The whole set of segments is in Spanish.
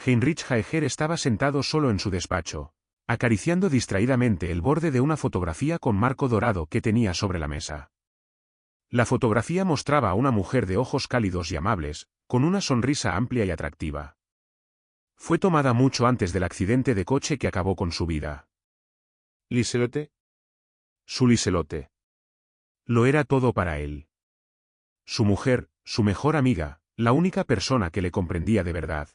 Heinrich Haeger estaba sentado solo en su despacho, acariciando distraídamente el borde de una fotografía con marco dorado que tenía sobre la mesa. La fotografía mostraba a una mujer de ojos cálidos y amables, con una sonrisa amplia y atractiva. Fue tomada mucho antes del accidente de coche que acabó con su vida. ¿Liselotte? Su Liselotte. Lo era todo para él. Su mujer, su mejor amiga, la única persona que le comprendía de verdad.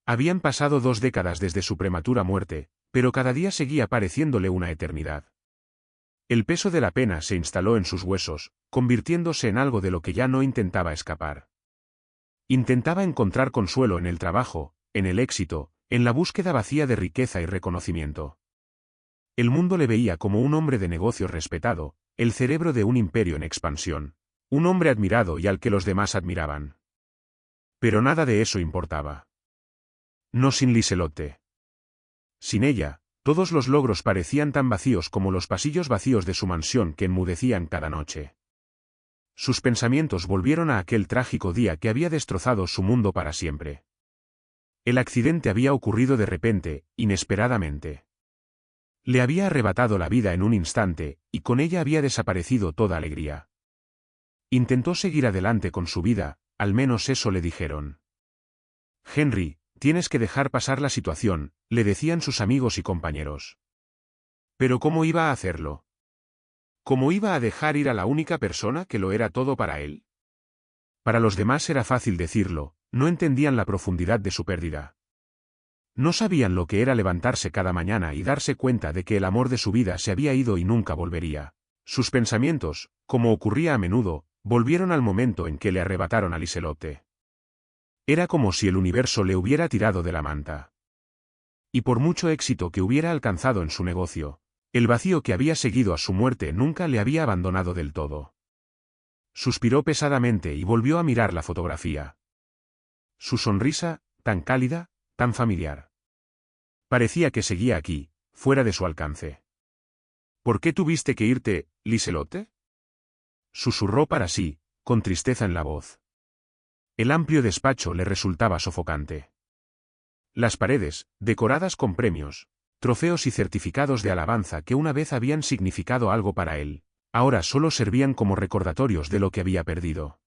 Habían pasado 2 décadas desde su prematura muerte, pero cada día seguía pareciéndole una eternidad. El peso de la pena se instaló en sus huesos, convirtiéndose en algo de lo que ya no intentaba escapar. Intentaba encontrar consuelo en el trabajo, en el éxito, en la búsqueda vacía de riqueza y reconocimiento. El mundo le veía como un hombre de negocios respetado, el cerebro de un imperio en expansión, un hombre admirado y al que los demás admiraban. Pero nada de eso importaba. No sin Liselotte. Sin ella, todos los logros parecían tan vacíos como los pasillos vacíos de su mansión que enmudecían cada noche. Sus pensamientos volvieron a aquel trágico día que había destrozado su mundo para siempre. El accidente había ocurrido de repente, inesperadamente. Le había arrebatado la vida en un instante, y con ella había desaparecido toda alegría. Intentó seguir adelante con su vida, al menos eso le dijeron. Henry, tienes que dejar pasar la situación, le decían sus amigos y compañeros. Pero ¿cómo iba a hacerlo? ¿Cómo iba a dejar ir a la única persona que lo era todo para él? Para los demás era fácil decirlo, no entendían la profundidad de su pérdida. No sabían lo que era levantarse cada mañana y darse cuenta de que el amor de su vida se había ido y nunca volvería. Sus pensamientos, como ocurría a menudo, volvieron al momento en que le arrebataron a Liselotte. Era como si el universo le hubiera tirado de la manta. Y por mucho éxito que hubiera alcanzado en su negocio, el vacío que había seguido a su muerte nunca le había abandonado del todo. Suspiró pesadamente y volvió a mirar la fotografía. Su sonrisa, tan cálida, tan familiar. Parecía que seguía aquí, fuera de su alcance. ¿Por qué tuviste que irte, Liselotte? Susurró para sí, con tristeza en la voz. El amplio despacho le resultaba sofocante. Las paredes, decoradas con premios, trofeos y certificados de alabanza que una vez habían significado algo para él, ahora solo servían como recordatorios de lo que había perdido.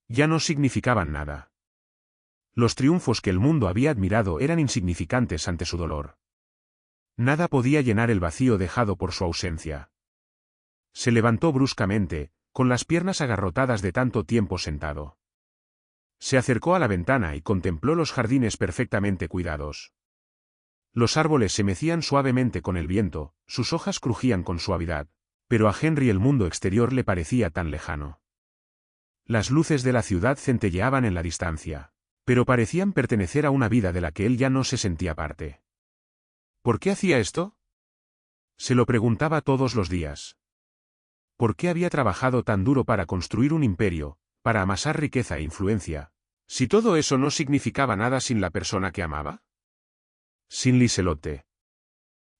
Ya no significaban nada. Los triunfos que el mundo había admirado eran insignificantes ante su dolor. Nada podía llenar el vacío dejado por su ausencia. Se levantó bruscamente, con las piernas agarrotadas de tanto tiempo sentado. Se acercó a la ventana y contempló los jardines perfectamente cuidados. Los árboles se mecían suavemente con el viento, sus hojas crujían con suavidad, pero a Henry el mundo exterior le parecía tan lejano. Las luces de la ciudad centelleaban en la distancia, pero parecían pertenecer a una vida de la que él ya no se sentía parte. ¿Por qué hacía esto? Se lo preguntaba todos los días. ¿Por qué había trabajado tan duro para construir un imperio, para amasar riqueza e influencia, si todo eso no significaba nada sin la persona que amaba? Sin Liselotte.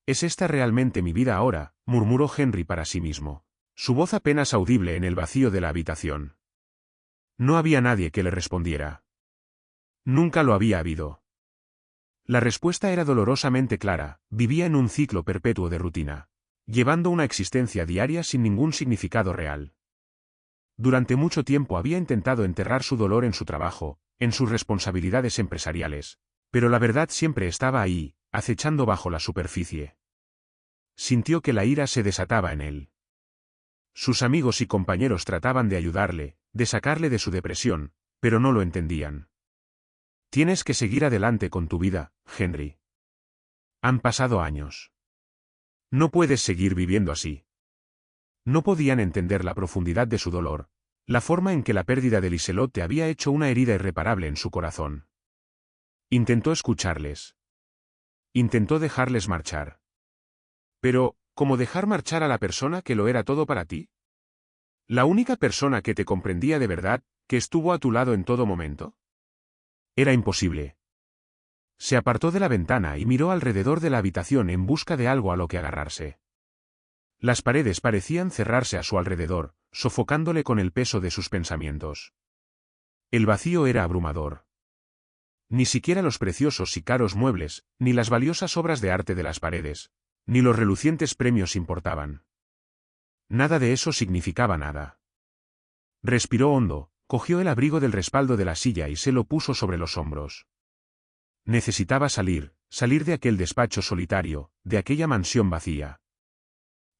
¿Es esta realmente mi vida ahora?, murmuró Henry para sí mismo, su voz apenas audible en el vacío de la habitación. No había nadie que le respondiera. Nunca lo había habido. La respuesta era dolorosamente clara, vivía en un ciclo perpetuo de rutina, llevando una existencia diaria sin ningún significado real. Durante mucho tiempo había intentado enterrar su dolor en su trabajo, en sus responsabilidades empresariales, pero la verdad siempre estaba ahí, acechando bajo la superficie. Sintió que la ira se desataba en él. Sus amigos y compañeros trataban de ayudarle, de sacarle de su depresión, pero no lo entendían. Tienes que seguir adelante con tu vida, Henry. Han pasado años. No puedes seguir viviendo así. No podían entender la profundidad de su dolor, la forma en que la pérdida de Liselotte había hecho una herida irreparable en su corazón. Intentó escucharles. Intentó dejarles marchar. Pero, ¿cómo dejar marchar a la persona que lo era todo para ti? ¿La única persona que te comprendía de verdad, que estuvo a tu lado en todo momento? Era imposible. Se apartó de la ventana y miró alrededor de la habitación en busca de algo a lo que agarrarse. Las paredes parecían cerrarse a su alrededor, sofocándole con el peso de sus pensamientos. El vacío era abrumador. Ni siquiera los preciosos y caros muebles, ni las valiosas obras de arte de las paredes, ni los relucientes premios importaban. Nada de eso significaba nada. Respiró hondo, cogió el abrigo del respaldo de la silla y se lo puso sobre los hombros. Necesitaba salir de aquel despacho solitario, de aquella mansión vacía.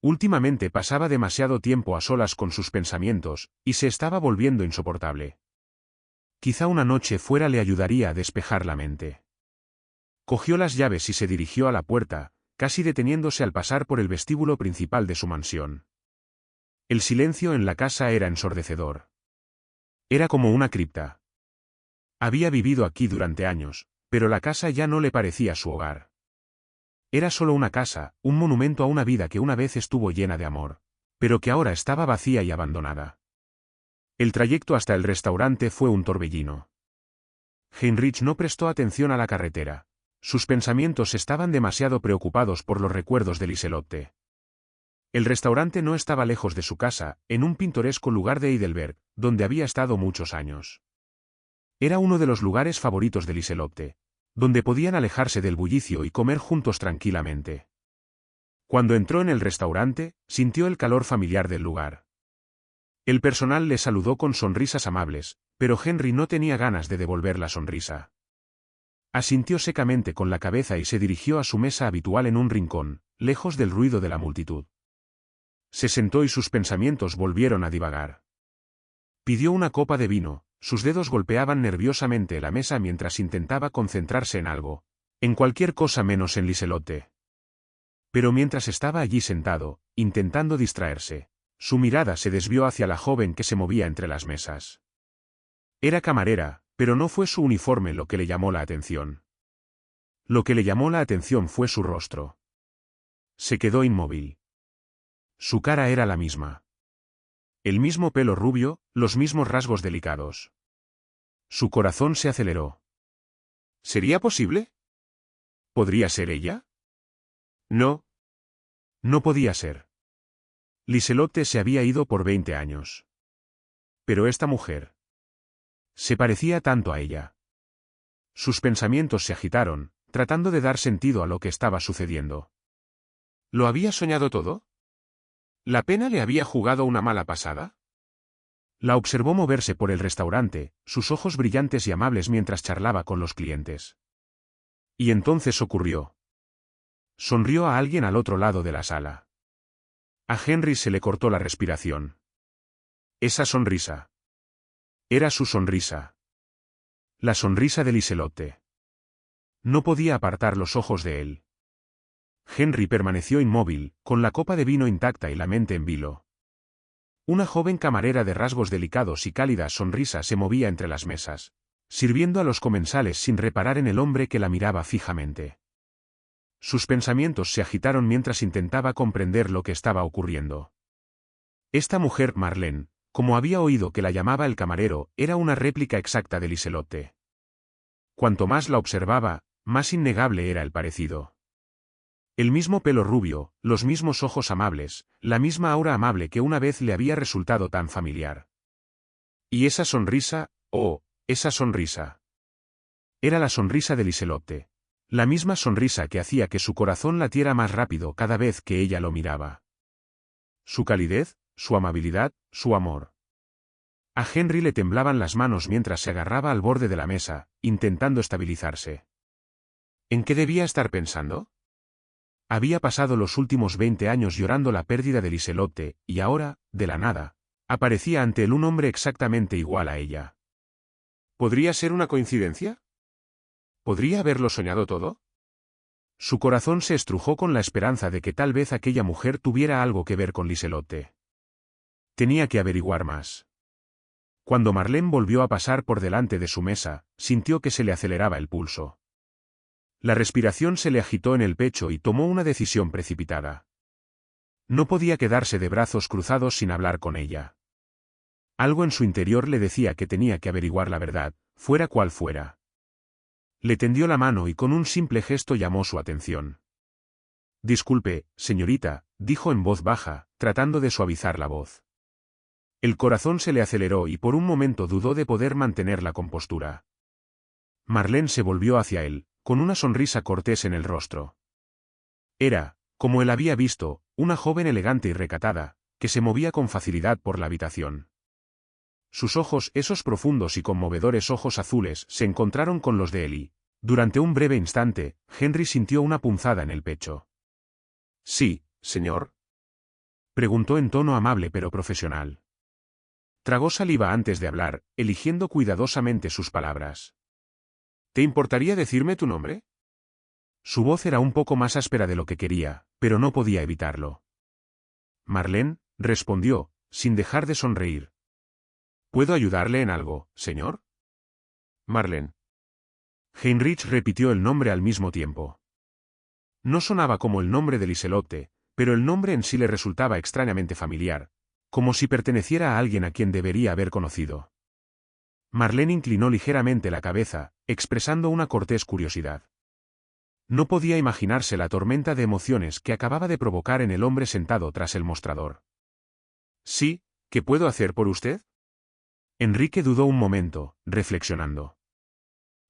Últimamente pasaba demasiado tiempo a solas con sus pensamientos, y se estaba volviendo insoportable. Quizá una noche fuera le ayudaría a despejar la mente. Cogió las llaves y se dirigió a la puerta, casi deteniéndose al pasar por el vestíbulo principal de su mansión. El silencio en la casa era ensordecedor. Era como una cripta. Había vivido aquí durante años, pero la casa ya no le parecía su hogar. Era solo una casa, un monumento a una vida que una vez estuvo llena de amor, pero que ahora estaba vacía y abandonada. El trayecto hasta el restaurante fue un torbellino. Heinrich no prestó atención a la carretera. Sus pensamientos estaban demasiado preocupados por los recuerdos de Liselotte. El restaurante no estaba lejos de su casa, en un pintoresco lugar de Heidelberg, donde había estado muchos años. Era uno de los lugares favoritos de Liselotte, donde podían alejarse del bullicio y comer juntos tranquilamente. Cuando entró en el restaurante, sintió el calor familiar del lugar. El personal le saludó con sonrisas amables, pero Henry no tenía ganas de devolver la sonrisa. Asintió secamente con la cabeza y se dirigió a su mesa habitual en un rincón, lejos del ruido de la multitud. Se sentó y sus pensamientos volvieron a divagar. Pidió una copa de vino, sus dedos golpeaban nerviosamente la mesa mientras intentaba concentrarse en algo, en cualquier cosa menos en Liselotte. Pero mientras estaba allí sentado, intentando distraerse, su mirada se desvió hacia la joven que se movía entre las mesas. Era camarera, pero no fue su uniforme lo que le llamó la atención. Lo que le llamó la atención fue su rostro. Se quedó inmóvil. Su cara era la misma. El mismo pelo rubio, los mismos rasgos delicados. Su corazón se aceleró. ¿Sería posible? ¿Podría ser ella? No. No podía ser. Liselotte se había ido por 20 años. Pero esta mujer se parecía tanto a ella. Sus pensamientos se agitaron, tratando de dar sentido a lo que estaba sucediendo. ¿Lo había soñado todo? ¿La pena le había jugado una mala pasada? La observó moverse por el restaurante, sus ojos brillantes y amables mientras charlaba con los clientes. Y entonces ocurrió. Sonrió a alguien al otro lado de la sala. A Henry se le cortó la respiración. Esa sonrisa. Era su sonrisa. La sonrisa de Liselotte. No podía apartar los ojos de él. Henry permaneció inmóvil, con la copa de vino intacta y la mente en vilo. Una joven camarera de rasgos delicados y cálida sonrisa se movía entre las mesas, sirviendo a los comensales sin reparar en el hombre que la miraba fijamente. Sus pensamientos se agitaron mientras intentaba comprender lo que estaba ocurriendo. Esta mujer, Marlene, como había oído que la llamaba el camarero, era una réplica exacta de Liselotte. Cuanto más la observaba, más innegable era el parecido. El mismo pelo rubio, los mismos ojos amables, la misma aura amable que una vez le había resultado tan familiar. Y esa sonrisa, oh, esa sonrisa. Era la sonrisa de Liselotte. La misma sonrisa que hacía que su corazón latiera más rápido cada vez que ella lo miraba. Su calidez, su amabilidad, su amor. A Henry le temblaban las manos mientras se agarraba al borde de la mesa, intentando estabilizarse. ¿En qué debía estar pensando? Había pasado los últimos 20 años llorando la pérdida de Liselotte, y ahora, de la nada, aparecía ante él un hombre exactamente igual a ella. ¿Podría ser una coincidencia? ¿Podría haberlo soñado todo? Su corazón se estrujó con la esperanza de que tal vez aquella mujer tuviera algo que ver con Liselotte. Tenía que averiguar más. Cuando Marlene volvió a pasar por delante de su mesa, sintió que se le aceleraba el pulso. La respiración se le agitó en el pecho y tomó una decisión precipitada. No podía quedarse de brazos cruzados sin hablar con ella. Algo en su interior le decía que tenía que averiguar la verdad, fuera cual fuera. Le tendió la mano y con un simple gesto llamó su atención. Disculpe, señorita, dijo en voz baja, tratando de suavizar la voz. El corazón se le aceleró y por un momento dudó de poder mantener la compostura. Marlene se volvió hacia él, con una sonrisa cortés en el rostro. Era, como él había visto, una joven elegante y recatada, que se movía con facilidad por la habitación. Sus ojos, esos profundos y conmovedores ojos azules, se encontraron con los de él y, durante un breve instante, Henry sintió una punzada en el pecho. «Sí, señor», preguntó en tono amable pero profesional. Tragó saliva antes de hablar, eligiendo cuidadosamente sus palabras. «¿Te importaría decirme tu nombre?» Su voz era un poco más áspera de lo que quería, pero no podía evitarlo. «Marlene», respondió, sin dejar de sonreír. «¿Puedo ayudarle en algo, señor?» «Marlene». Heinrich repitió el nombre al mismo tiempo. No sonaba como el nombre de Liselotte, pero el nombre en sí le resultaba extrañamente familiar, como si perteneciera a alguien a quien debería haber conocido. Marlene inclinó ligeramente la cabeza, expresando una cortés curiosidad. No podía imaginarse la tormenta de emociones que acababa de provocar en el hombre sentado tras el mostrador. «Sí, ¿qué puedo hacer por usted?» Enrique dudó un momento, reflexionando.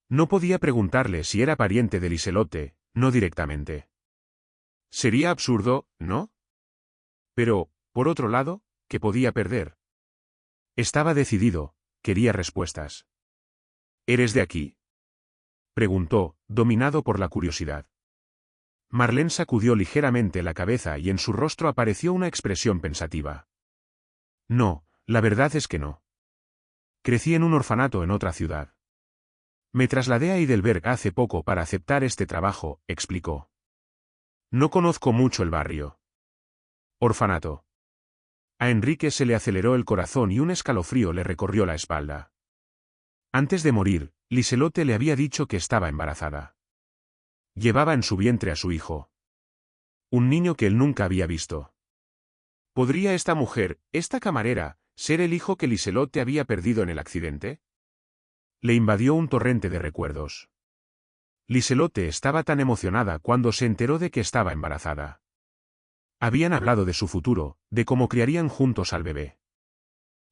No podía preguntarle si era pariente de Liselotte, no directamente. Sería absurdo, ¿no? Pero, por otro lado, ¿qué podía perder? Estaba decidido, quería respuestas. ¿Eres de aquí?, preguntó, dominado por la curiosidad. Marlene sacudió ligeramente la cabeza y en su rostro apareció una expresión pensativa. No, la verdad es que no. Crecí en un orfanato en otra ciudad. Me trasladé a Heidelberg hace poco para aceptar este trabajo, explicó. No conozco mucho el barrio. Orfanato. A Enrique se le aceleró el corazón y un escalofrío le recorrió la espalda. Antes de morir, Liselotte le había dicho que estaba embarazada. Llevaba en su vientre a su hijo. Un niño que él nunca había visto. ¿Podría esta mujer, esta camarera, ser el hijo que Liselotte había perdido en el accidente? Le invadió un torrente de recuerdos. Liselotte estaba tan emocionada cuando se enteró de que estaba embarazada. Habían hablado de su futuro, de cómo criarían juntos al bebé.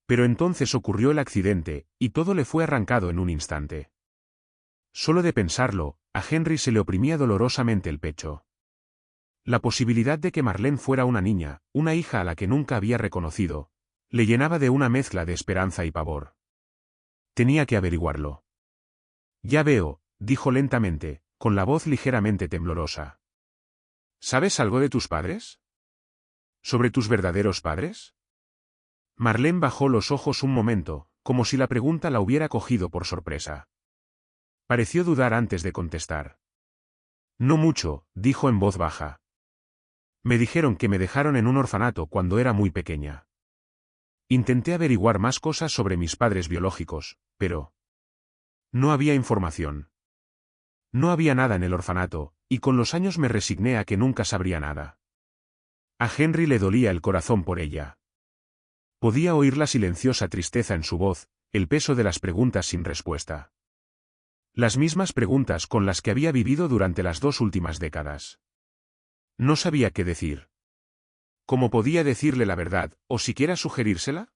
Pero entonces ocurrió el accidente, y todo le fue arrancado en un instante. Solo de pensarlo, a Henry se le oprimía dolorosamente el pecho. La posibilidad de que Marlene fuera una niña, una hija a la que nunca había reconocido, le llenaba de una mezcla de esperanza y pavor. Tenía que averiguarlo. Ya veo, dijo lentamente, con la voz ligeramente temblorosa. ¿Sabes algo de tus padres? ¿Sobre tus verdaderos padres? Marlene bajó los ojos un momento, como si la pregunta la hubiera cogido por sorpresa. Pareció dudar antes de contestar. No mucho, dijo en voz baja. Me dijeron que me dejaron en un orfanato cuando era muy pequeña. Intenté averiguar más cosas sobre mis padres biológicos, pero no había información. No había nada en el orfanato, y con los años me resigné a que nunca sabría nada. A Henry le dolía el corazón por ella. Podía oír la silenciosa tristeza en su voz, el peso de las preguntas sin respuesta. Las mismas preguntas con las que había vivido durante las 2 últimas décadas. No sabía qué decir. ¿Cómo podía decirle la verdad, o siquiera sugerírsela?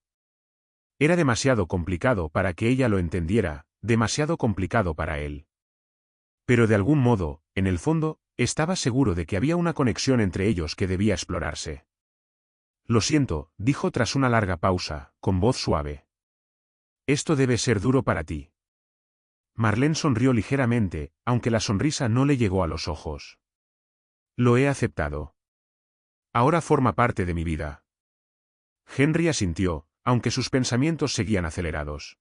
Era demasiado complicado para que ella lo entendiera, demasiado complicado para él. Pero de algún modo, en el fondo, estaba seguro de que había una conexión entre ellos que debía explorarse. Lo siento, dijo tras una larga pausa, con voz suave. Esto debe ser duro para ti. Marlene sonrió ligeramente, aunque la sonrisa no le llegó a los ojos. Lo he aceptado. Ahora forma parte de mi vida. Henry asintió, aunque sus pensamientos seguían acelerados.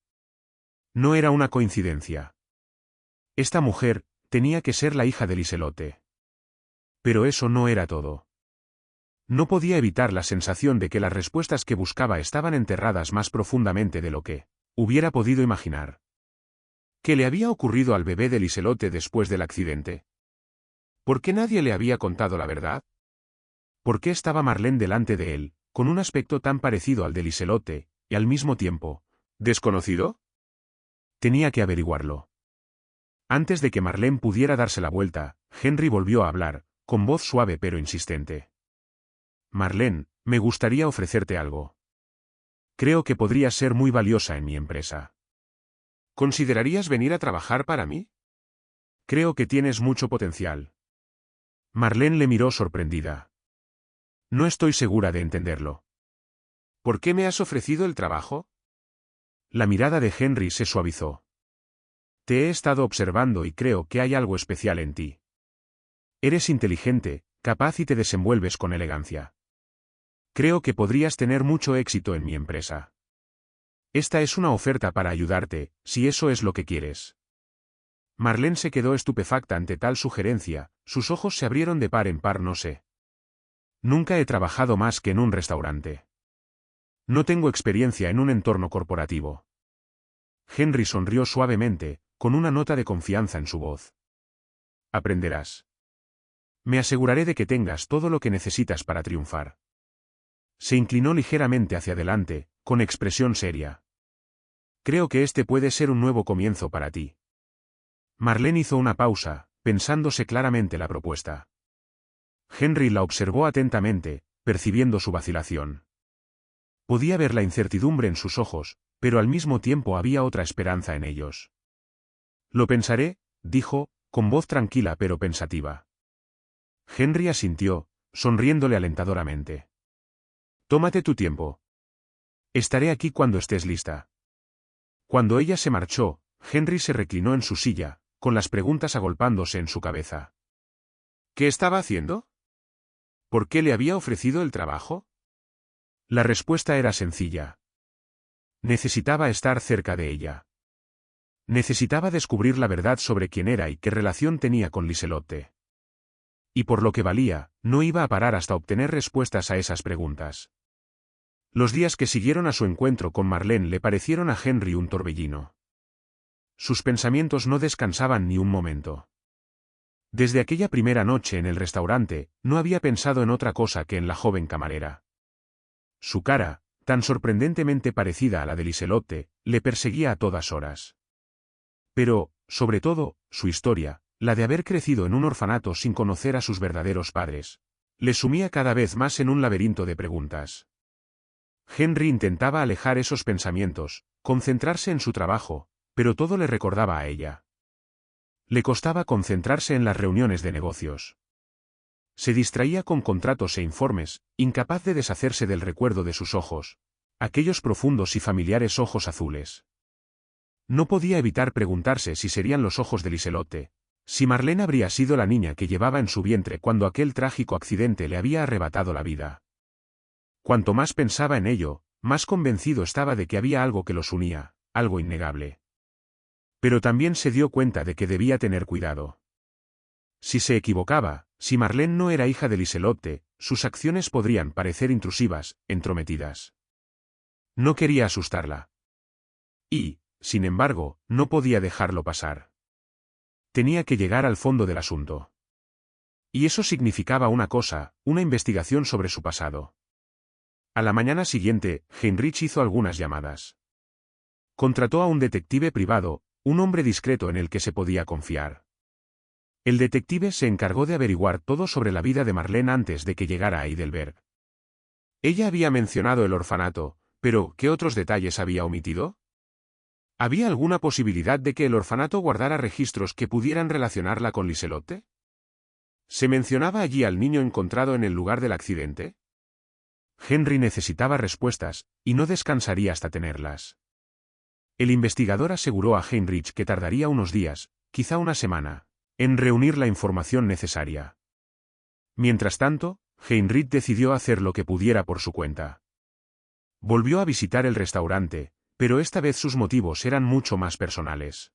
No era una coincidencia. Esta mujer tenía que ser la hija de Liselotte. Pero eso no era todo. No podía evitar la sensación de que las respuestas que buscaba estaban enterradas más profundamente de lo que hubiera podido imaginar. ¿Qué le había ocurrido al bebé de Liselotte después del accidente? ¿Por qué nadie le había contado la verdad? ¿Por qué estaba Marlene delante de él, con un aspecto tan parecido al de Liselotte, y al mismo tiempo, desconocido? Tenía que averiguarlo. Antes de que Marlene pudiera darse la vuelta, Henry volvió a hablar, con voz suave pero insistente. Marlene, me gustaría ofrecerte algo. Creo que podrías ser muy valiosa en mi empresa. ¿Considerarías venir a trabajar para mí? Creo que tienes mucho potencial. Marlene le miró sorprendida. No estoy segura de entenderlo. ¿Por qué me has ofrecido el trabajo? La mirada de Henry se suavizó. Te he estado observando y creo que hay algo especial en ti. Eres inteligente, capaz y te desenvuelves con elegancia. Creo que podrías tener mucho éxito en mi empresa. Esta es una oferta para ayudarte, si eso es lo que quieres. Marlene se quedó estupefacta ante tal sugerencia, sus ojos se abrieron de par en par. No sé. Nunca he trabajado más que en un restaurante. No tengo experiencia en un entorno corporativo. Henry sonrió suavemente, con una nota de confianza en su voz. Aprenderás. Me aseguraré de que tengas todo lo que necesitas para triunfar. Se inclinó ligeramente hacia adelante, con expresión seria. Creo que este puede ser un nuevo comienzo para ti. Marlene hizo una pausa, pensándose claramente la propuesta. Henry la observó atentamente, percibiendo su vacilación. Podía ver la incertidumbre en sus ojos, pero al mismo tiempo había otra esperanza en ellos. Lo pensaré, dijo, con voz tranquila pero pensativa. Henry asintió, sonriéndole alentadoramente. Tómate tu tiempo. Estaré aquí cuando estés lista. Cuando ella se marchó, Henry se reclinó en su silla, con las preguntas agolpándose en su cabeza. ¿Qué estaba haciendo? ¿Por qué le había ofrecido el trabajo? La respuesta era sencilla. Necesitaba estar cerca de ella. Necesitaba descubrir la verdad sobre quién era y qué relación tenía con Liselotte. Y por lo que valía, no iba a parar hasta obtener respuestas a esas preguntas. Los días que siguieron a su encuentro con Marlene le parecieron a Henry un torbellino. Sus pensamientos no descansaban ni un momento. Desde aquella primera noche en el restaurante, no había pensado en otra cosa que en la joven camarera. Su cara, tan sorprendentemente parecida a la de Liselotte, le perseguía a todas horas. Pero, sobre todo, su historia, la de haber crecido en un orfanato sin conocer a sus verdaderos padres, le sumía cada vez más en un laberinto de preguntas. Henry intentaba alejar esos pensamientos, concentrarse en su trabajo, pero todo le recordaba a ella. Le costaba concentrarse en las reuniones de negocios. Se distraía con contratos e informes, incapaz de deshacerse del recuerdo de sus ojos, aquellos profundos y familiares ojos azules. No podía evitar preguntarse si serían los ojos de Liselotte, si Marlene habría sido la niña que llevaba en su vientre cuando aquel trágico accidente le había arrebatado la vida. Cuanto más pensaba en ello, más convencido estaba de que había algo que los unía, algo innegable. Pero también se dio cuenta de que debía tener cuidado. Si se equivocaba, si Marlene no era hija de Liselotte, sus acciones podrían parecer intrusivas, entrometidas. No quería asustarla. Y, sin embargo, no podía dejarlo pasar. Tenía que llegar al fondo del asunto. Y eso significaba una cosa, una investigación sobre su pasado. A la mañana siguiente, Heinrich hizo algunas llamadas. Contrató a un detective privado, un hombre discreto en el que se podía confiar. El detective se encargó de averiguar todo sobre la vida de Marlene antes de que llegara a Heidelberg. Ella había mencionado el orfanato, pero ¿qué otros detalles había omitido? ¿Había alguna posibilidad de que el orfanato guardara registros que pudieran relacionarla con Liselotte? ¿Se mencionaba allí al niño encontrado en el lugar del accidente? Henry necesitaba respuestas, y no descansaría hasta tenerlas. El investigador aseguró a Heinrich que tardaría unos días, quizá una semana, en reunir la información necesaria. Mientras tanto, Heinrich decidió hacer lo que pudiera por su cuenta. Volvió a visitar el restaurante, pero esta vez sus motivos eran mucho más personales.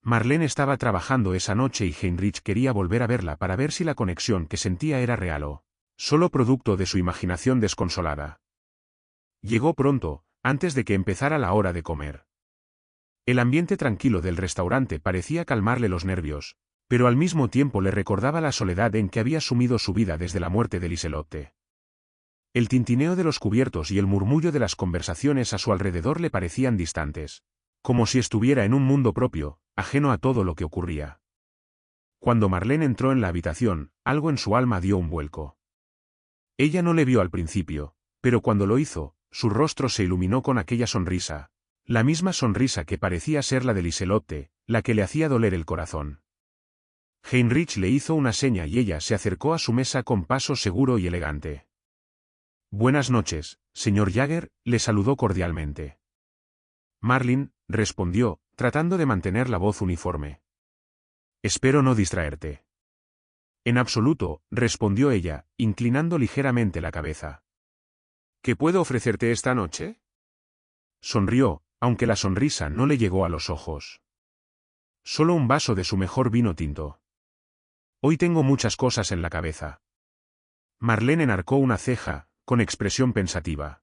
Marlene estaba trabajando esa noche y Heinrich quería volver a verla para ver si la conexión que sentía era real o solo producto de su imaginación desconsolada. Llegó pronto, antes de que empezara la hora de comer. El ambiente tranquilo del restaurante parecía calmarle los nervios, pero al mismo tiempo le recordaba la soledad en que había sumido su vida desde la muerte de Liselotte. El tintineo de los cubiertos y el murmullo de las conversaciones a su alrededor le parecían distantes, como si estuviera en un mundo propio, ajeno a todo lo que ocurría. Cuando Marlene entró en la habitación, algo en su alma dio un vuelco. Ella no le vio al principio, pero cuando lo hizo, su rostro se iluminó con aquella sonrisa, la misma sonrisa que parecía ser la de Liselotte, la que le hacía doler el corazón. Heinrich le hizo una seña y ella se acercó a su mesa con paso seguro y elegante. Buenas noches, señor Jagger, le saludó cordialmente. Marlene, respondió, tratando de mantener la voz uniforme. Espero no distraerte. En absoluto, respondió ella, inclinando ligeramente la cabeza. ¿Qué puedo ofrecerte esta noche? Sonrió, aunque la sonrisa no le llegó a los ojos. Solo un vaso de su mejor vino tinto. Hoy tengo muchas cosas en la cabeza. Marlene enarcó una ceja, con expresión pensativa.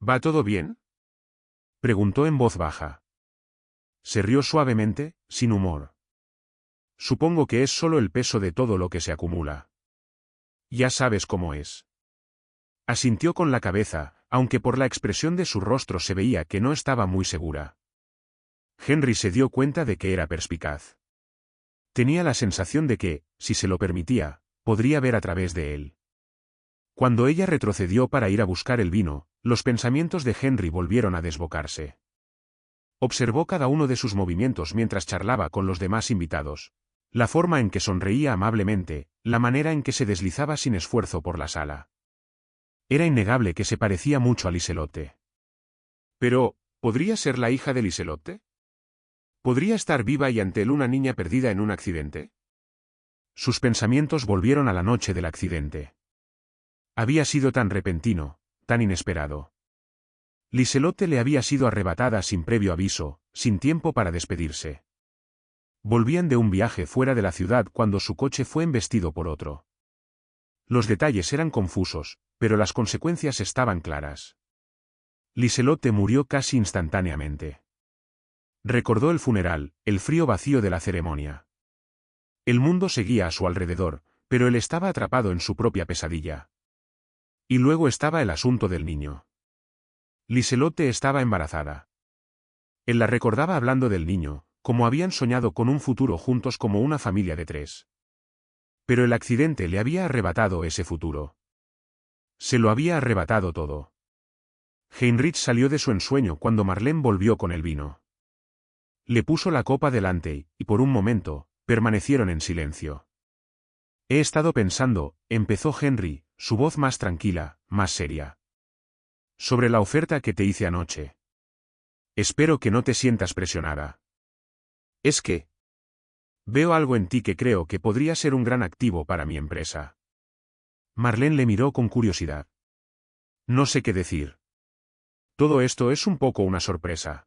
¿Va todo bien? Preguntó en voz baja. Se rió suavemente, sin humor. Supongo que es solo el peso de todo lo que se acumula. Ya sabes cómo es. Asintió con la cabeza, aunque por la expresión de su rostro se veía que no estaba muy segura. Henry se dio cuenta de que era perspicaz. Tenía la sensación de que, si se lo permitía, podría ver a través de él. Cuando ella retrocedió para ir a buscar el vino, los pensamientos de Henry volvieron a desbocarse. Observó cada uno de sus movimientos mientras charlaba con los demás invitados. La forma en que sonreía amablemente, la manera en que se deslizaba sin esfuerzo por la sala. Era innegable que se parecía mucho a Liselotte. Pero, ¿podría ser la hija de Liselotte? ¿Podría estar viva y ante él una niña perdida en un accidente? Sus pensamientos volvieron a la noche del accidente. Había sido tan repentino, tan inesperado. Liselotte le había sido arrebatada sin previo aviso, sin tiempo para despedirse. Volvían de un viaje fuera de la ciudad cuando su coche fue embestido por otro. Los detalles eran confusos, pero las consecuencias estaban claras. Liselotte murió casi instantáneamente. Recordó el funeral, el frío vacío de la ceremonia. El mundo seguía a su alrededor, pero él estaba atrapado en su propia pesadilla. Y luego estaba el asunto del niño. Liselotte estaba embarazada. Él la recordaba hablando del niño, como habían soñado con un futuro juntos como una familia de 3. Pero el accidente le había arrebatado ese futuro. Se lo había arrebatado todo. Heinrich salió de su ensueño cuando Marlene volvió con el vino. Le puso la copa delante y, por un momento, permanecieron en silencio. He estado pensando, empezó Henry, su voz más tranquila, más seria. Sobre la oferta que te hice anoche. Espero que no te sientas presionada. Es que veo algo en ti que creo que podría ser un gran activo para mi empresa. Marlene le miró con curiosidad. No sé qué decir. Todo esto es un poco una sorpresa.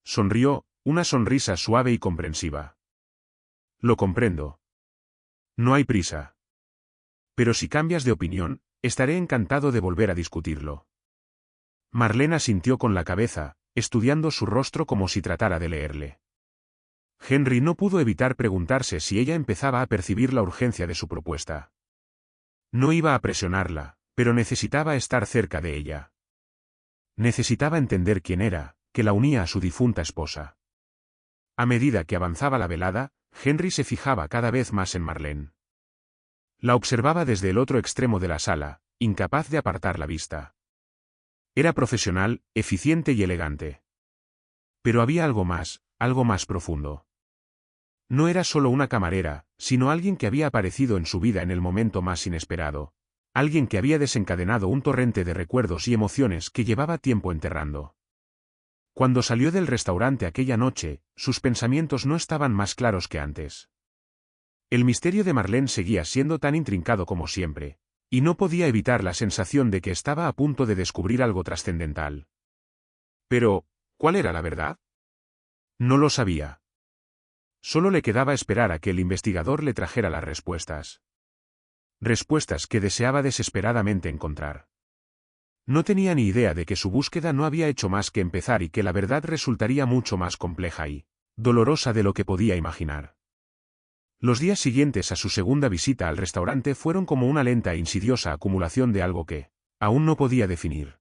Sonrió, una sonrisa suave y comprensiva. Lo comprendo. No hay prisa. Pero si cambias de opinión, estaré encantado de volver a discutirlo. Marlene asintió con la cabeza, estudiando su rostro como si tratara de leerle. Henry no pudo evitar preguntarse si ella empezaba a percibir la urgencia de su propuesta. No iba a presionarla, pero necesitaba estar cerca de ella. Necesitaba entender quién era, que la unía a su difunta esposa. A medida que avanzaba la velada, Henry se fijaba cada vez más en Marlene. La observaba desde el otro extremo de la sala, incapaz de apartar la vista. Era profesional, eficiente y elegante. Pero había algo más profundo. No era solo una camarera, sino alguien que había aparecido en su vida en el momento más inesperado. Alguien que había desencadenado un torrente de recuerdos y emociones que llevaba tiempo enterrando. Cuando salió del restaurante aquella noche, sus pensamientos no estaban más claros que antes. El misterio de Marlene seguía siendo tan intrincado como siempre, y no podía evitar la sensación de que estaba a punto de descubrir algo trascendental. Pero, ¿cuál era la verdad? No lo sabía. Solo le quedaba esperar a que el investigador le trajera las respuestas. Respuestas que deseaba desesperadamente encontrar. No tenía ni idea de que su búsqueda no había hecho más que empezar y que la verdad resultaría mucho más compleja y dolorosa de lo que podía imaginar. Los días siguientes a su segunda visita al restaurante fueron como una lenta e insidiosa acumulación de algo que aún no podía definir.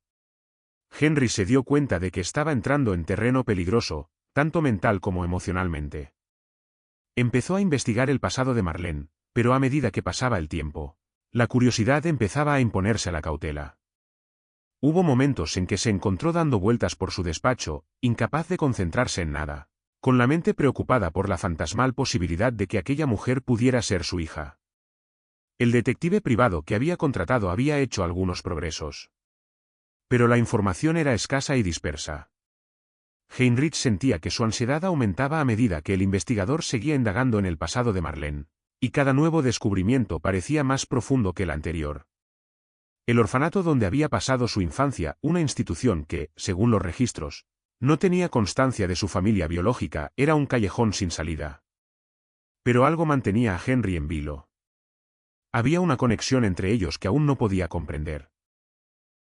Henry se dio cuenta de que estaba entrando en terreno peligroso, tanto mental como emocionalmente. Empezó a investigar el pasado de Marlene, pero a medida que pasaba el tiempo, la curiosidad empezaba a imponerse a la cautela. Hubo momentos en que se encontró dando vueltas por su despacho, incapaz de concentrarse en nada. con la mente preocupada por la fantasmal posibilidad de que aquella mujer pudiera ser su hija. El detective privado que había contratado había hecho algunos progresos. Pero la información era escasa y dispersa. Heinrich sentía que su ansiedad aumentaba a medida que el investigador seguía indagando en el pasado de Marlene, y cada nuevo descubrimiento parecía más profundo que el anterior. El orfanato donde había pasado su infancia, una institución que, según los registros, no tenía constancia de su familia biológica, era un callejón sin salida. Pero algo mantenía a Henry en vilo. Había una conexión entre ellos que aún no podía comprender.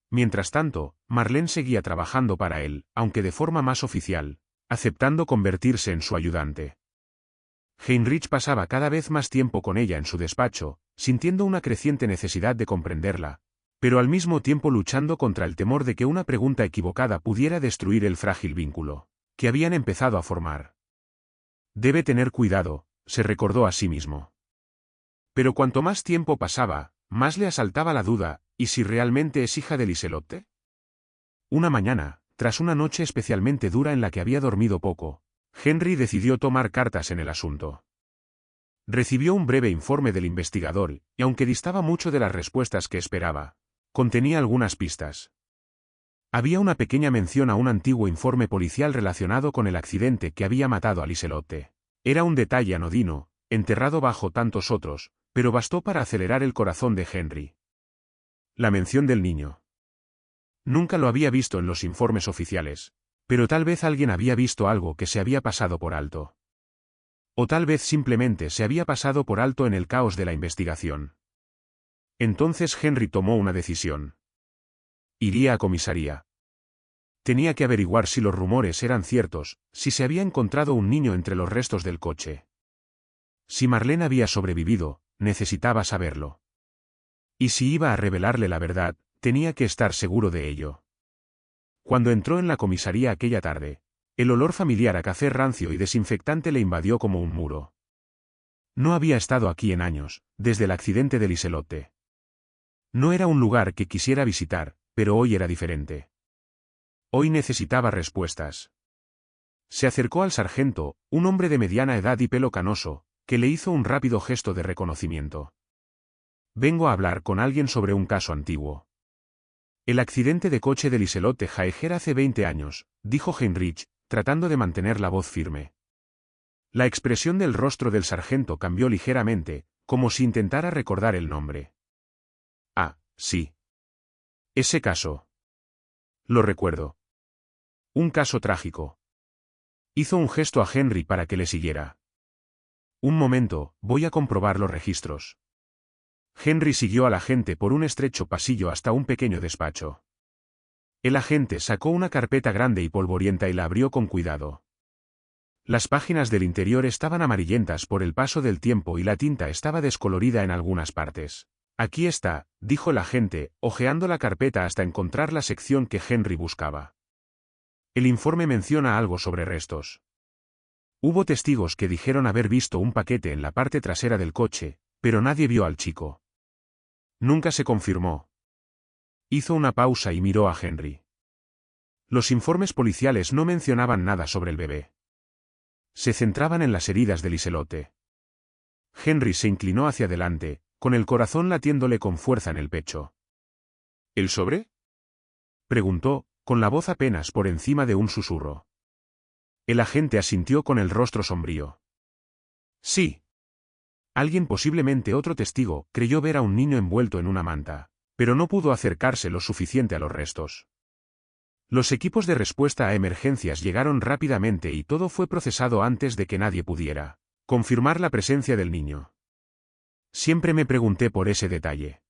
Mientras tanto, Marlene seguía trabajando para él, aunque de forma más oficial, aceptando convertirse en su ayudante. Heinrich pasaba cada vez más tiempo con ella en su despacho, sintiendo una creciente necesidad de comprenderla, pero al mismo tiempo luchando contra el temor de que una pregunta equivocada pudiera destruir el frágil vínculo que habían empezado a formar. Debe tener cuidado, se recordó a sí mismo. Pero cuanto más tiempo pasaba, más le asaltaba la duda, ¿y si realmente es hija de Liselotte? Una mañana, tras una noche especialmente dura en la que había dormido poco, Henry decidió tomar cartas en el asunto. Recibió un breve informe del investigador, y aunque distaba mucho de las respuestas que esperaba, contenía algunas pistas. Había una pequeña mención a un antiguo informe policial relacionado con el accidente que había matado a Liselotte. Era un detalle anodino, enterrado bajo tantos otros, pero bastó para acelerar el corazón de Henry. La mención del niño. Nunca lo había visto en los informes oficiales, pero tal vez alguien había visto algo que se había pasado por alto. O tal vez simplemente se había pasado por alto en el caos de la investigación. Entonces Henry tomó una decisión. Iría a comisaría. Tenía que averiguar si los rumores eran ciertos, si se había encontrado un niño entre los restos del coche. Si Marlene había sobrevivido, necesitaba saberlo. Y si iba a revelarle la verdad, tenía que estar seguro de ello. Cuando entró en la comisaría aquella tarde, el olor familiar a café rancio y desinfectante le invadió como un muro. No había estado aquí en años, desde el accidente de Liselotte. No era un lugar que quisiera visitar, pero hoy era diferente. Hoy necesitaba respuestas. Se acercó al sargento, un hombre de mediana edad y pelo canoso, que le hizo un rápido gesto de reconocimiento. Vengo a hablar con alguien sobre un caso antiguo. El accidente de coche de Liselotte Jaeger hace 20 años, dijo Heinrich, tratando de mantener la voz firme. La expresión del rostro del sargento cambió ligeramente, como si intentara recordar el nombre. Ah, sí. Ese caso. Lo recuerdo. Un caso trágico. Hizo un gesto a Henry para que le siguiera. Un momento, voy a comprobar los registros. Henry siguió al agente por un estrecho pasillo hasta un pequeño despacho. El agente sacó una carpeta grande y polvorienta y la abrió con cuidado. Las páginas del interior estaban amarillentas por el paso del tiempo y la tinta estaba descolorida en algunas partes. Aquí está, dijo el agente, hojeando la carpeta hasta encontrar la sección que Henry buscaba. El informe menciona algo sobre restos. Hubo testigos que dijeron haber visto un paquete en la parte trasera del coche, pero nadie vio al chico. Nunca se confirmó. Hizo una pausa y miró a Henry. Los informes policiales no mencionaban nada sobre el bebé. Se centraban en las heridas de Liselotte. Henry se inclinó hacia adelante, con el corazón latiéndole con fuerza en el pecho. ¿El sobre? Preguntó, con la voz apenas por encima de un susurro. El agente asintió con el rostro sombrío. Sí. Alguien, posiblemente otro testigo, creyó ver a un niño envuelto en una manta, pero no pudo acercarse lo suficiente a los restos. Los equipos de respuesta a emergencias llegaron rápidamente y todo fue procesado antes de que nadie pudiera confirmar la presencia del niño. Siempre me pregunté por ese detalle.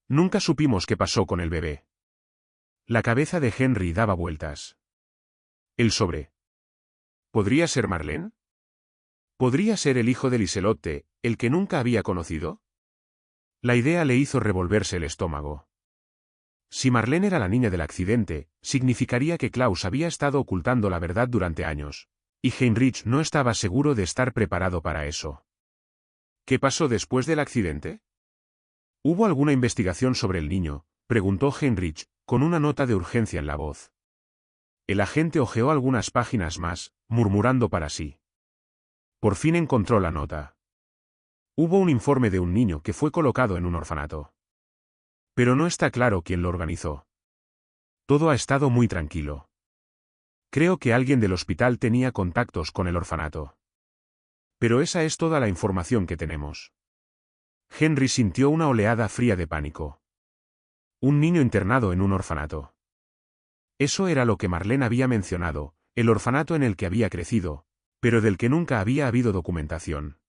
Nunca supimos qué pasó con el bebé. La cabeza de Henry daba vueltas. El sobre. ¿Podría ser Marlene? ¿Podría ser el hijo de Liselotte, el que nunca había conocido? La idea le hizo revolverse el estómago. Si Marlene era la niña del accidente, significaría que Klaus había estado ocultando la verdad durante años, y Heinrich no estaba seguro de estar preparado para eso. ¿Qué pasó después del accidente? ¿Hubo alguna investigación sobre el niño?, preguntó Heinrich, con una nota de urgencia en la voz. El agente hojeó algunas páginas más, murmurando para sí. Por fin encontró la nota. Hubo un informe de un niño que fue colocado en un orfanato. Pero no está claro quién lo organizó. Todo ha estado muy tranquilo. Creo que alguien del hospital tenía contactos con el orfanato. Pero esa es toda la información que tenemos. Henry sintió una oleada fría de pánico. Un niño internado en un orfanato. Eso era lo que Marlene había mencionado, el orfanato en el que había crecido, pero del que nunca había habido documentación.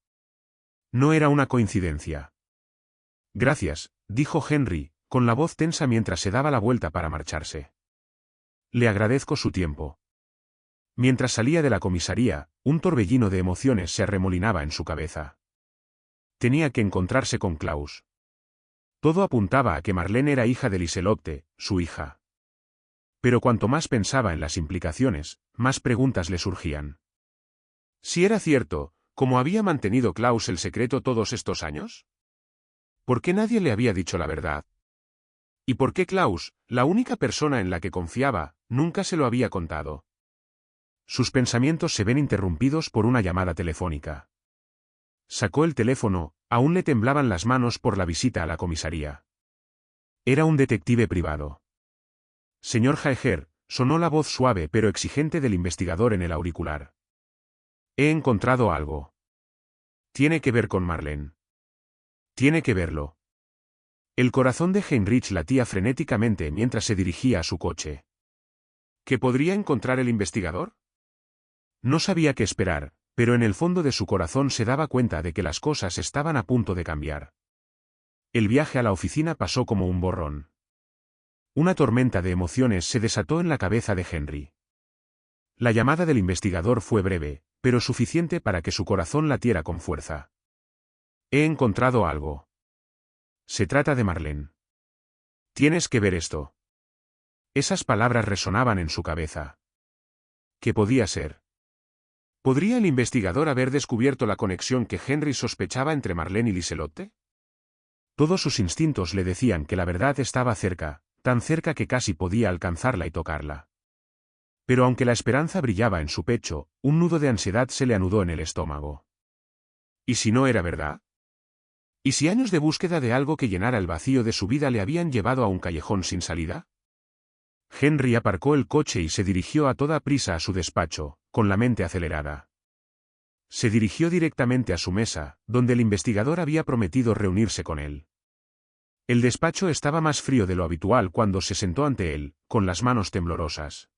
No era una coincidencia. Gracias, dijo Henry, con la voz tensa mientras se daba la vuelta para marcharse. Le agradezco su tiempo. Mientras salía de la comisaría, un torbellino de emociones se arremolinaba en su cabeza. Tenía que encontrarse con Klaus. Todo apuntaba a que Marlene era hija de Liselotte, su hija. Pero cuanto más pensaba en las implicaciones, más preguntas le surgían. Si era cierto, ¿cómo había mantenido Klaus el secreto todos estos años? ¿Por qué nadie le había dicho la verdad? ¿Y por qué Klaus, la única persona en la que confiaba, nunca se lo había contado? Sus pensamientos se ven interrumpidos por una llamada telefónica. Sacó el teléfono, aún le temblaban las manos por la visita a la comisaría. Era un detective privado. Señor Jaeger, sonó la voz suave pero exigente del investigador en el auricular. He encontrado algo. Tiene que ver con Marlene. Tiene que verlo. El corazón de Heinrich latía frenéticamente mientras se dirigía a su coche. ¿Qué podría encontrar el investigador? No sabía qué esperar, pero en el fondo de su corazón se daba cuenta de que las cosas estaban a punto de cambiar. El viaje a la oficina pasó como un borrón. Una tormenta de emociones se desató en la cabeza de Henry. La llamada del investigador fue breve, pero suficiente para que su corazón latiera con fuerza. He encontrado algo. Se trata de Marlene. Tienes que ver esto. Esas palabras resonaban en su cabeza. ¿Qué podía ser? ¿Podría el investigador haber descubierto la conexión que Henry sospechaba entre Marlene y Liselotte? Todos sus instintos le decían que la verdad estaba cerca, tan cerca que casi podía alcanzarla y tocarla. Pero aunque la esperanza brillaba en su pecho, un nudo de ansiedad se le anudó en el estómago. ¿Y si no era verdad? ¿Y si años de búsqueda de algo que llenara el vacío de su vida le habían llevado a un callejón sin salida? Henry aparcó el coche y se dirigió a toda prisa a su despacho, con la mente acelerada. Se dirigió directamente a su mesa, donde el investigador había prometido reunirse con él. El despacho estaba más frío de lo habitual cuando se sentó ante él, con las manos temblorosas.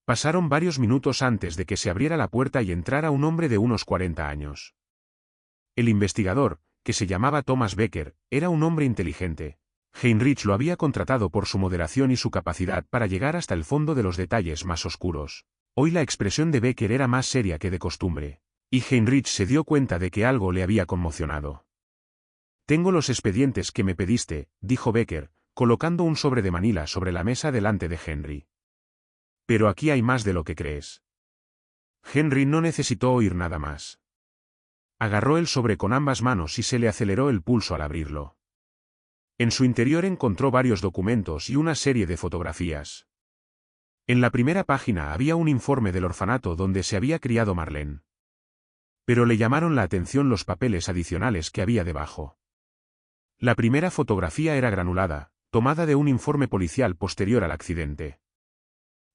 Pasaron varios minutos antes de que se abriera la puerta y entrara un hombre de unos 40 años. El investigador, que se llamaba Thomas Becker, era un hombre inteligente. Heinrich lo había contratado por su moderación y su capacidad para llegar hasta el fondo de los detalles más oscuros. Hoy la expresión de Becker era más seria que de costumbre, y Heinrich se dio cuenta de que algo le había conmocionado. Tengo los expedientes que me pediste, dijo Becker, colocando un sobre de Manila sobre la mesa delante de Henry. Pero aquí hay más de lo que crees. Henry no necesitó oír nada más. Agarró el sobre con ambas manos y se le aceleró el pulso al abrirlo. En su interior encontró varios documentos y una serie de fotografías. En la primera página había un informe del orfanato donde se había criado Marlene. Pero le llamaron la atención los papeles adicionales que había debajo. La primera fotografía era granulada, tomada de un informe policial posterior al accidente.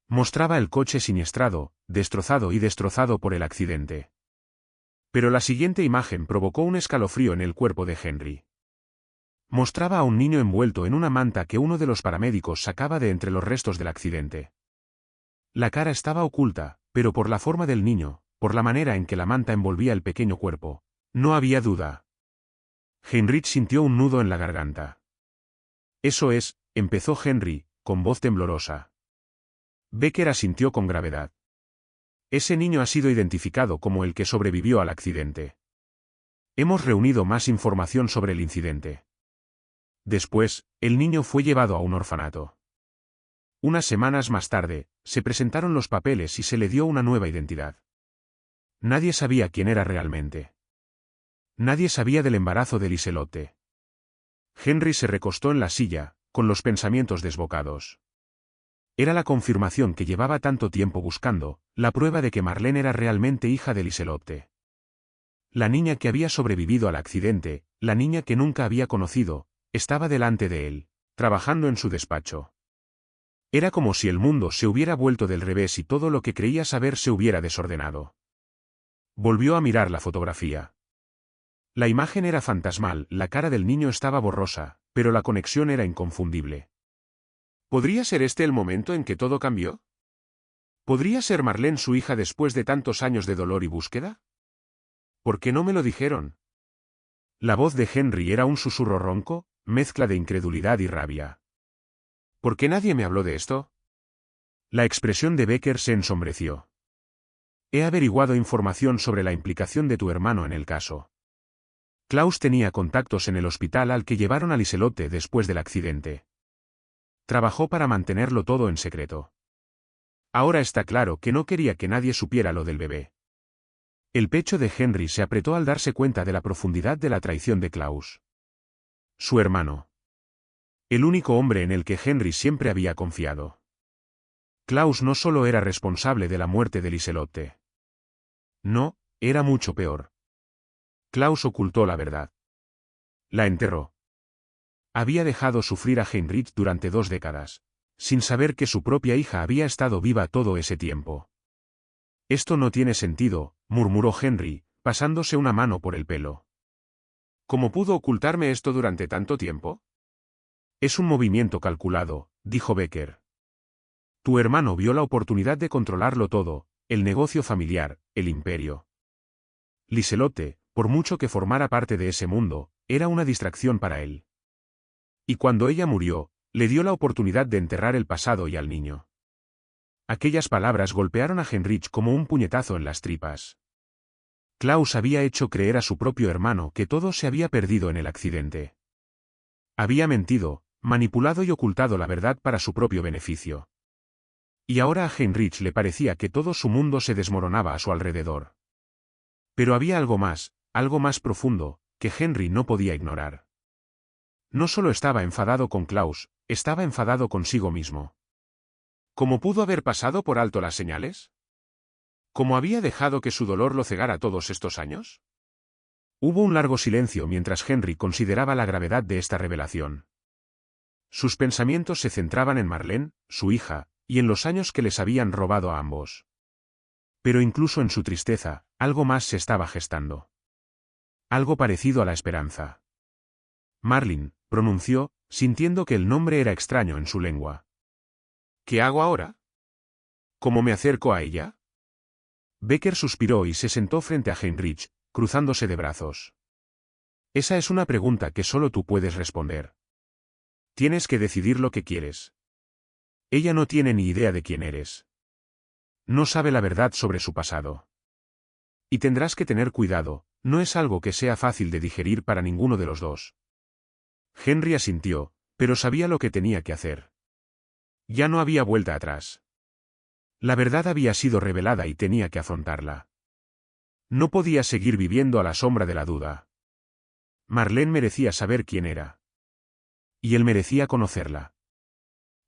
Mostraba el coche siniestrado, destrozado por el accidente. Pero la siguiente imagen provocó un escalofrío en el cuerpo de Henry. Mostraba a un niño envuelto en una manta que uno de los paramédicos sacaba de entre los restos del accidente. La cara estaba oculta, pero por la forma del niño, por la manera en que la manta envolvía el pequeño cuerpo, no había duda. Heinrich sintió un nudo en la garganta. Eso es, empezó Henry, con voz temblorosa. Becker asintió con gravedad. Ese niño ha sido identificado como el que sobrevivió al accidente. Hemos reunido más información sobre el incidente. Después, el niño fue llevado a un orfanato. Unas semanas más tarde, se presentaron los papeles y se le dio una nueva identidad. Nadie sabía quién era realmente. Nadie sabía del embarazo de Liselotte. Henry se recostó en la silla, con los pensamientos desbocados. Era la confirmación que llevaba tanto tiempo buscando, la prueba de que Marlene era realmente hija de Liselotte. La niña que había sobrevivido al accidente, la niña que nunca había conocido, estaba delante de él, trabajando en su despacho. Era como si el mundo se hubiera vuelto del revés y todo lo que creía saber se hubiera desordenado. Volvió a mirar la fotografía. La imagen era fantasmal, la cara del niño estaba borrosa, pero la conexión era inconfundible. ¿Podría ser este el momento en que todo cambió? ¿Podría ser Marlene su hija después de tantos años de dolor y búsqueda? ¿Por qué no me lo dijeron? La voz de Henry era un susurro ronco, mezcla de incredulidad y rabia. ¿Por qué nadie me habló de esto? La expresión de Becker se ensombreció. He averiguado información sobre la implicación de tu hermano en el caso. Klaus tenía contactos en el hospital al que llevaron a Liselotte después del accidente. Trabajó para mantenerlo todo en secreto. Ahora está claro que no quería que nadie supiera lo del bebé. El pecho de Henry se apretó al darse cuenta de la profundidad de la traición de Klaus. Su hermano. El único hombre en el que Henry siempre había confiado. Klaus no solo era responsable de la muerte de Liselotte. No, era mucho peor. Klaus ocultó la verdad. La enterró. Había dejado sufrir a Heinrich durante 2 décadas, sin saber que su propia hija había estado viva todo ese tiempo. Esto no tiene sentido, murmuró Henry, pasándose una mano por el pelo. ¿Cómo pudo ocultarme esto durante tanto tiempo? Es un movimiento calculado, dijo Becker. Tu hermano vio la oportunidad de controlarlo todo, el negocio familiar, el imperio. Liselotte, por mucho que formara parte de ese mundo, era una distracción para él. Y cuando ella murió, le dio la oportunidad de enterrar el pasado y al niño. Aquellas palabras golpearon a Heinrich como un puñetazo en las tripas. Klaus había hecho creer a su propio hermano que todo se había perdido en el accidente. Había mentido, manipulado y ocultado la verdad para su propio beneficio. Y ahora a Heinrich le parecía que todo su mundo se desmoronaba a su alrededor. Pero había algo más profundo, que Henry no podía ignorar. No solo estaba enfadado con Klaus, estaba enfadado consigo mismo. ¿Cómo pudo haber pasado por alto las señales? ¿Cómo había dejado que su dolor lo cegara todos estos años? Hubo un largo silencio mientras Henry consideraba la gravedad de esta revelación. Sus pensamientos se centraban en Marlene, su hija, y en los años que les habían robado a ambos. Pero incluso en su tristeza, algo más se estaba gestando. Algo parecido a la esperanza. Marlene, pronunció, sintiendo que el nombre era extraño en su lengua. ¿Qué hago ahora? ¿Cómo me acerco a ella? Becker suspiró y se sentó frente a Heinrich, cruzándose de brazos. Esa es una pregunta que solo tú puedes responder. Tienes que decidir lo que quieres. Ella no tiene ni idea de quién eres. No sabe la verdad sobre su pasado. Y tendrás que tener cuidado, no es algo que sea fácil de digerir para ninguno de los dos. Henry asintió, pero sabía lo que tenía que hacer. Ya no había vuelta atrás. La verdad había sido revelada y tenía que afrontarla. No podía seguir viviendo a la sombra de la duda. Marlene merecía saber quién era. Y él merecía conocerla.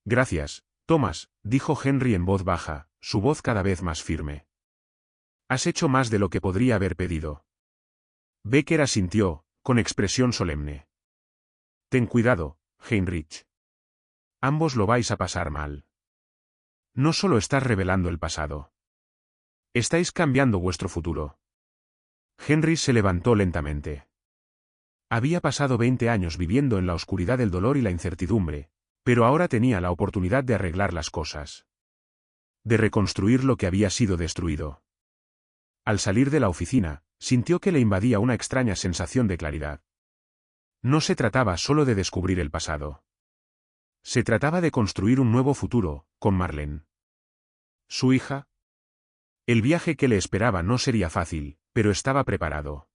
Gracias, Thomas, dijo Henry en voz baja, su voz cada vez más firme. Has hecho más de lo que podría haber pedido. Becker asintió, con expresión solemne. Ten cuidado, Heinrich. Ambos lo vais a pasar mal. No solo estás revelando el pasado. Estáis cambiando vuestro futuro. Henry se levantó lentamente. Había pasado 20 años viviendo en la oscuridad del dolor y la incertidumbre, pero ahora tenía la oportunidad de arreglar las cosas. De reconstruir lo que había sido destruido. Al salir de la oficina, sintió que le invadía una extraña sensación de claridad. No se trataba solo de descubrir el pasado. Se trataba de construir un nuevo futuro, con Marlene. Su hija. El viaje que le esperaba no sería fácil, pero estaba preparado.